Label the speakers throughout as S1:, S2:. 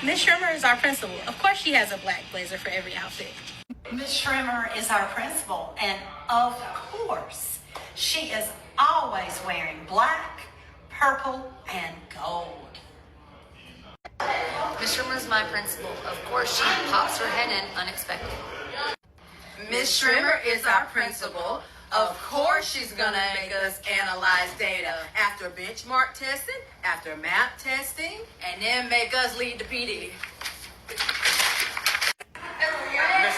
S1: Miss Schrimmer is our principal. Of course she has a black blazer for every outfit.
S2: Miss Schrimmer is our principal, and of course, she is always wearing black, purple, and gold.
S3: Miss Schrimmer's my principal. Of course, she pops her head in unexpected.
S4: Miss Schrimmer is our principal. Of course she's gonna make us analyze data after benchmark testing, after map testing, and then make us lead the PD.
S5: Miss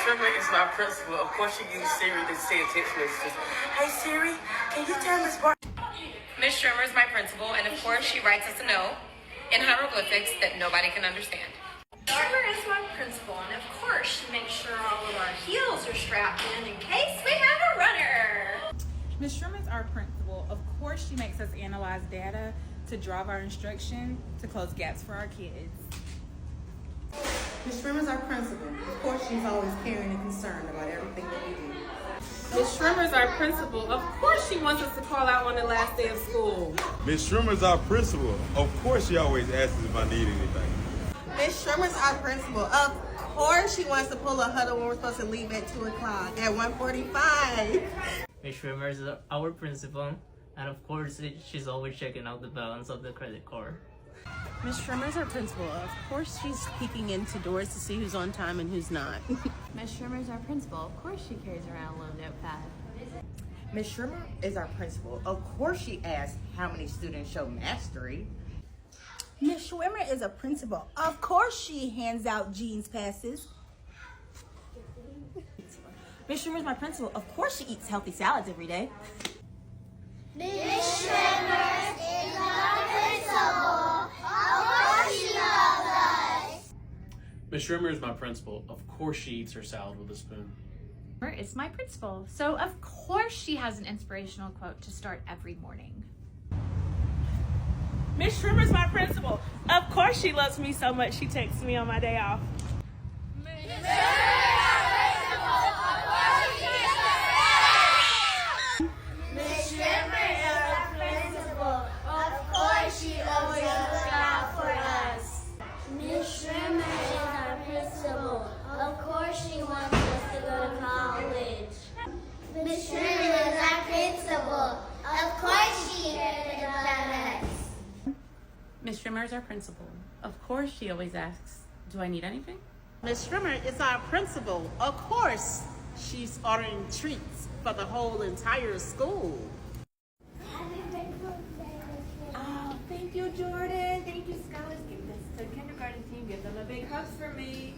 S5: Schrimmer is my principal. Of course she uses Siri to send text messages. Hey Siri, can you tell Miss Bar...
S6: Miss Schrimmer is my principal, and of course she writes us a note in hieroglyphics that nobody can understand.
S7: Schrimmer is my principal, and of course she makes sure all of our heels are strapped in case we have a runner.
S8: Ms. Schrimmer is our principal. Of course she makes us analyze data to drive our instruction to close gaps for our kids.
S9: Ms. Schrimmer is our principal. Of course she's always caring and concerned about everything that we do.
S10: Miss Schrimmer is our principal. Of course she wants us to call out on the last day of school.
S11: Miss Schrimmer is our principal. Of course she always asks if I need anything.
S9: Miss Schrimmer's our principal. Of course she wants to pull a huddle when we're supposed to leave at 2 o'clock at 1:45.
S12: Miss Schrimmer is our principal, and of course she's always checking out the balance of the credit card.
S13: Miss Schrimmer is our principal. Of course she's peeking into doors to see who's on time and who's not.
S14: Miss Schrimmer is our principal. Of course she carries around a little notepad.
S15: Miss Schrimmer is our principal. Of course she asks how many students show mastery.
S16: Miss Schrimmer is a principal. Of course she hands out jeans passes.
S17: Miss Schrimmer is my principal. Of course she eats healthy salads every day.
S18: Miss Schrimmer is our principal. Of course she loves us.
S19: Miss Schrimmer is my principal. Of course she eats her salad with a spoon.
S14: It's my principal, so of course she has an inspirational quote to start every morning.
S8: Miss Schrimmer is my principal. Of course she loves me so much she texts me on my day off.
S18: Miss Schrimmer is our principal. Of course she always looks out for us. Miss Schrimmer is our principal. Of course she wants us to go to college. Miss Schrimmer is our principal. Of course she cares about us.
S20: Miss Schrimmer is our principal. Of course she always asks, do I need anything?
S9: Miss Schrimmer is our principal. Of course she's ordering treats for the whole entire school.
S10: Oh, thank you, Jordan. Thank you, scholars. Give this to the kindergarten team. Give them a big hug for me.